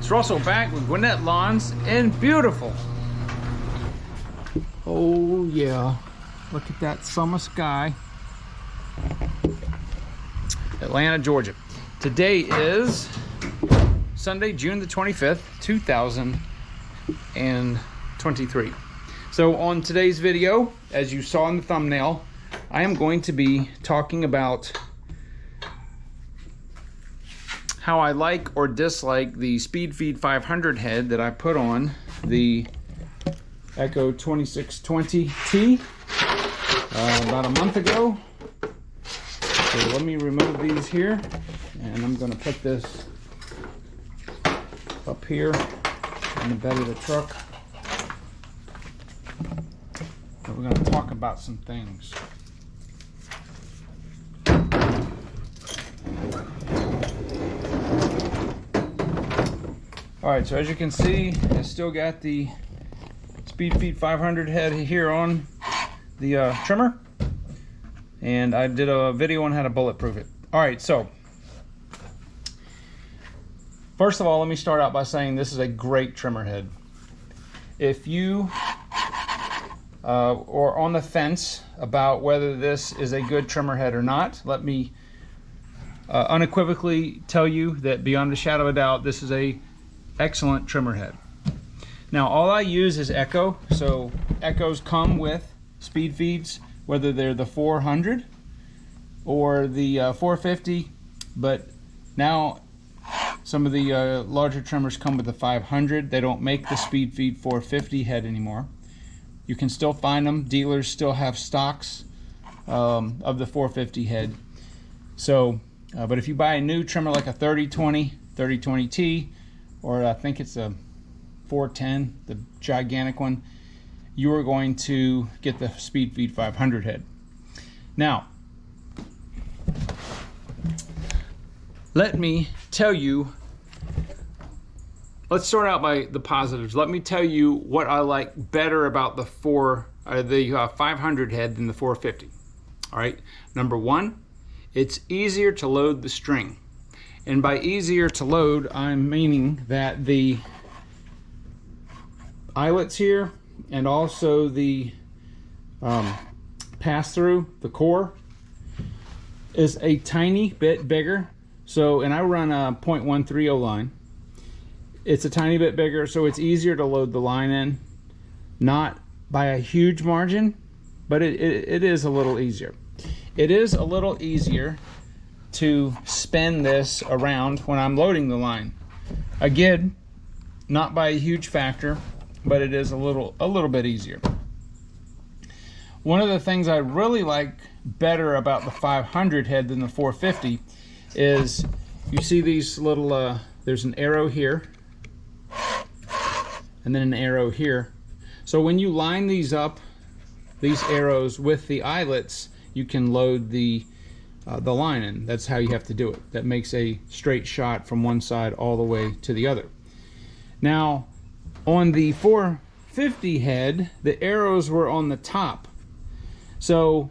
It's Russell back with Gwinnett Lawns in beautiful. Oh yeah, look at that summer sky. Atlanta, Georgia. Today is Sunday, June the 25th, 2023. So on today's video, as you saw in the thumbnail, I am going to be talking about how I like or dislike the Speedfeed 500 head that I put on the Echo 2620T about a month ago. So let me remove these here, and I'm going to put this up here in the bed of the truck. And we're going to talk about some things. Alright, so as you can see, I still got the Speedfeed 500 head here on the trimmer, and I did a video on how to bulletproof it. Alright, so first of all, let me start out by saying this is a great trimmer head. If you are on the fence about whether this is a good trimmer head or not, let me unequivocally tell you that beyond a shadow of a doubt, this is a excellent trimmer head. Now all I use is Echo, so Echoes come with Speedfeeds, whether they're the 400 or the 450, but now some of the larger trimmers come with the 500. They don't make the Speedfeed 450 head anymore. You can still find them. Dealers still have stocks of the 450 head. So, but if you buy a new trimmer like a 3020T, or I think it's a 410, the gigantic one, you are going to get the Speedfeed 500 head. Now, let me tell you, let's start out by the positives. Let me tell you what I like better about the 500 head than the 450. All right, number one, it's easier to load the string. And by easier to load, I'm meaning that the eyelets here and also the pass-through, the core, is a tiny bit bigger. So, and I run a 0.130 line. It's a tiny bit bigger, so it's easier to load the line in. Not by a huge margin, but it is a little easier. It is a little easier to spin this around when I'm loading the line. Again, not by a huge factor, but it is a little bit easier. One of the things I really like better about the 500 head than the 450 is you see these little there's an arrow here and then an arrow here. So when you line these up, these arrows with the eyelets, you can load the line in. That's how you have to do it. That makes a straight shot from one side all the way to the other. Now, on the 450 head, the arrows were on the top. So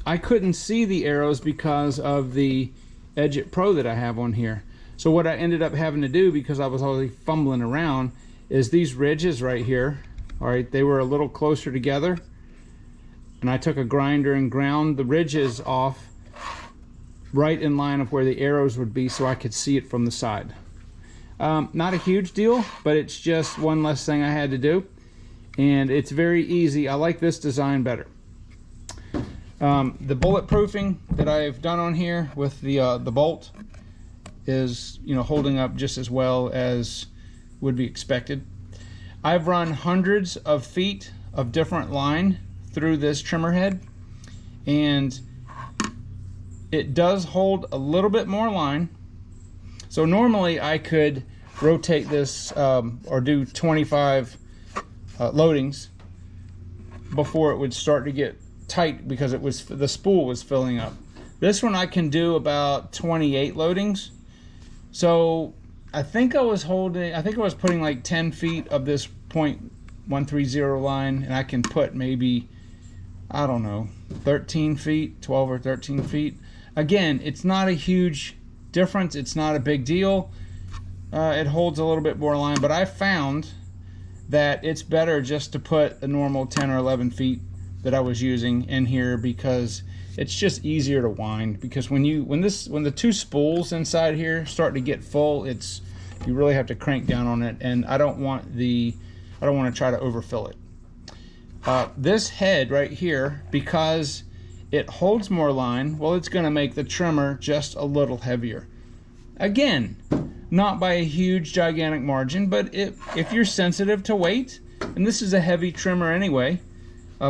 I couldn't see the arrows because of the Edge-It Pro that I have on here. So what I ended up having to do, because I was already fumbling around, is these ridges right here. All right, they were a little closer together, and I took a grinder and ground the ridges off right in line of where the arrows would be so I could see it from the side. Not a huge deal, but it's just one less thing I had to do, and it's very easy. I like this design better. The bulletproofing that I've done on here with the bolt is, you know, holding up just as well as would be expected. I've run hundreds of feet of different line through this trimmer head, and it does hold a little bit more line. So normally I could rotate this or do 25 loadings before it would start to get tight because the spool was filling up. This one I can do about 28 loadings. So I think I was putting like 10 feet of this 0.130 line, and I can put maybe, I don't know, 13 feet, 12 or 13 feet. Again, it's not a huge difference. It's not a big deal. it holds a little bit more line, but I found that it's better just to put a normal 10 or 11 feet that I was using in here, because it's just easier to wind. Because when the two spools inside here start to get full, you really have to crank down on it, and I don't want to try to overfill it. This head right here, because it holds more line, well, it's going to make the trimmer just a little heavier. Again, not by a huge gigantic margin, but if you're sensitive to weight, and this is a heavy trimmer anyway,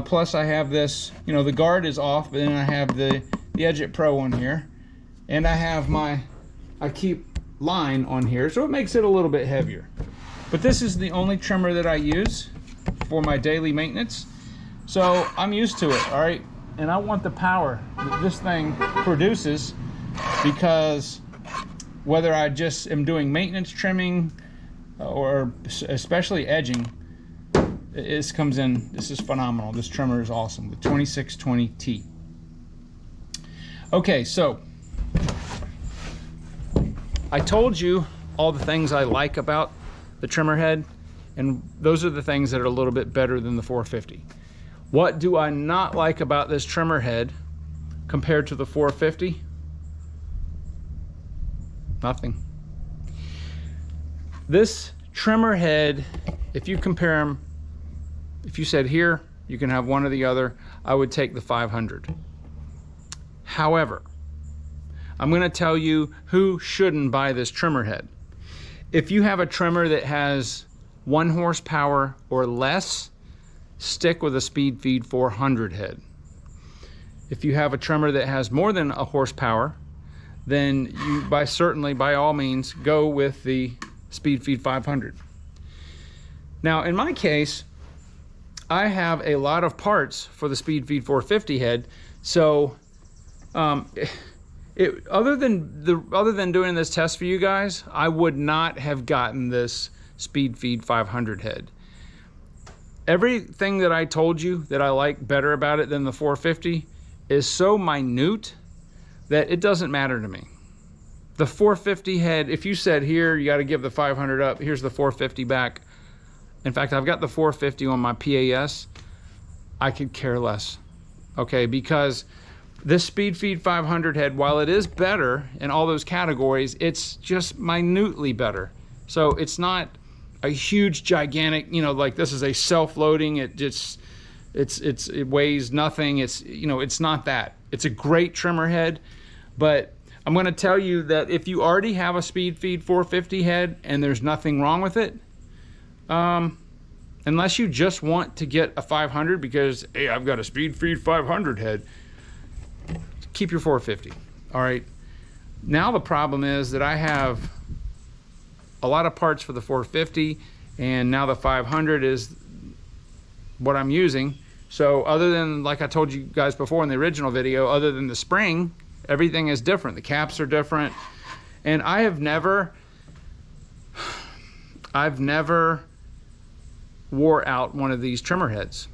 plus I have this, the guard is off, but then I have the Edge-It Pro on here, and I keep line on here, so it makes it a little bit heavier. But this is the only trimmer that I use for my daily maintenance, so I'm used to it. All right, and I want the power that this thing produces, because whether I just am doing maintenance trimming or especially edging, this comes in. This is phenomenal. This trimmer is awesome, the 2620T. Okay, so I told you all the things I like about the trimmer head, and those are the things that are a little bit better than the 450. What do I not like about this trimmer head compared to the 450? Nothing. This trimmer head, if you compare them, if you said here, you can have one or the other, I would take the 500. However, I'm going to tell you who shouldn't buy this trimmer head. If you have a trimmer that has 1 horsepower or less, stick with a Speedfeed 400 head. If you have a trimmer that has more than a horsepower, then you by all means go with the Speedfeed 500. Now in my case, I have a lot of parts for the Speedfeed 450 head, so other than doing this test for you guys, I would not have gotten this Speedfeed 500 head. Everything that I told you that I like better about it than the 450 is so minute that it doesn't matter to me. The 450 head, if you said here, you got to give the 500 up, here's the 450 back. In fact, I've got the 450 on my PAS. I could care less, okay? Because this Speedfeed 500 head, while it is better in all those categories, it's just minutely better. So it's not a huge, gigantic, like this is a self-loading. It weighs nothing. It's not that. It's a great trimmer head. But I'm going to tell you that if you already have a Speedfeed 450 head and there's nothing wrong with it, unless you just want to get a 500 because, hey, I've got a Speedfeed 500 head, keep your 450. All right. Now the problem is that I have a lot of parts for the 450, and now the 500 is what I'm using. So other than, like I told you guys before in the original video, other than the spring, everything is different. The caps are different. And I've never wore out one of these trimmer heads.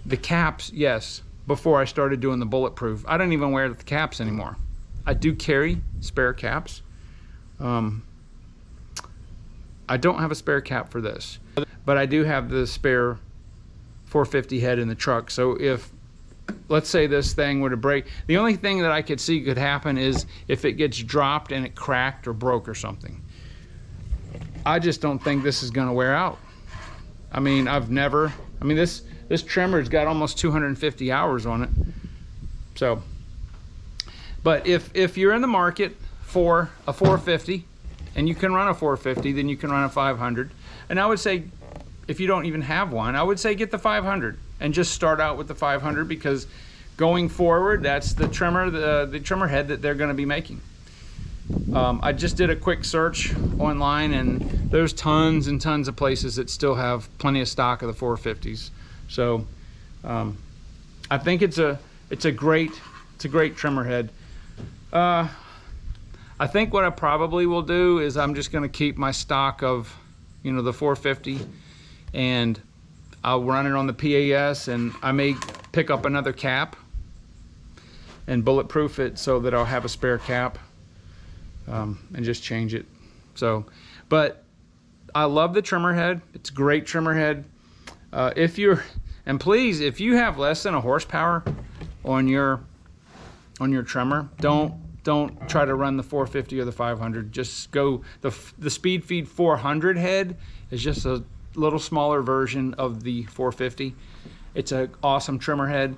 The caps, yes, before I started doing the bulletproof. I don't even wear the caps anymore. I do carry spare caps. I don't have a spare cap for this, but I do have the spare 450 head in the truck. So if, let's say this thing were to break, the only thing that I could see could happen is if it gets dropped and it cracked or broke or something. I just don't think this is going to wear out. I mean, this trimmer's got almost 250 hours on it. So, but if you're in the market for a 450 and you can run a 450, then you can run a 500. And I would say, if you don't even have one, I would say get the 500 and just start out with the 500, because going forward, that's the trimmer head that they're going to be making. I just did a quick search online, and there's tons and tons of places that still have plenty of stock of the 450s. So I think it's a great trimmer head. I think what I probably will do is I'm just going to keep my stock of, the 450, and I'll run it on the PAS, and I may pick up another cap and bulletproof it so that I'll have a spare cap, and just change it. So, but I love the trimmer head. It's a great trimmer head. And please, if you have less than a horsepower on your trimmer, don't try to run the 450 or the 500. Just go the Speed Feed 400 head is just a little smaller version of the 450. It's an awesome trimmer head.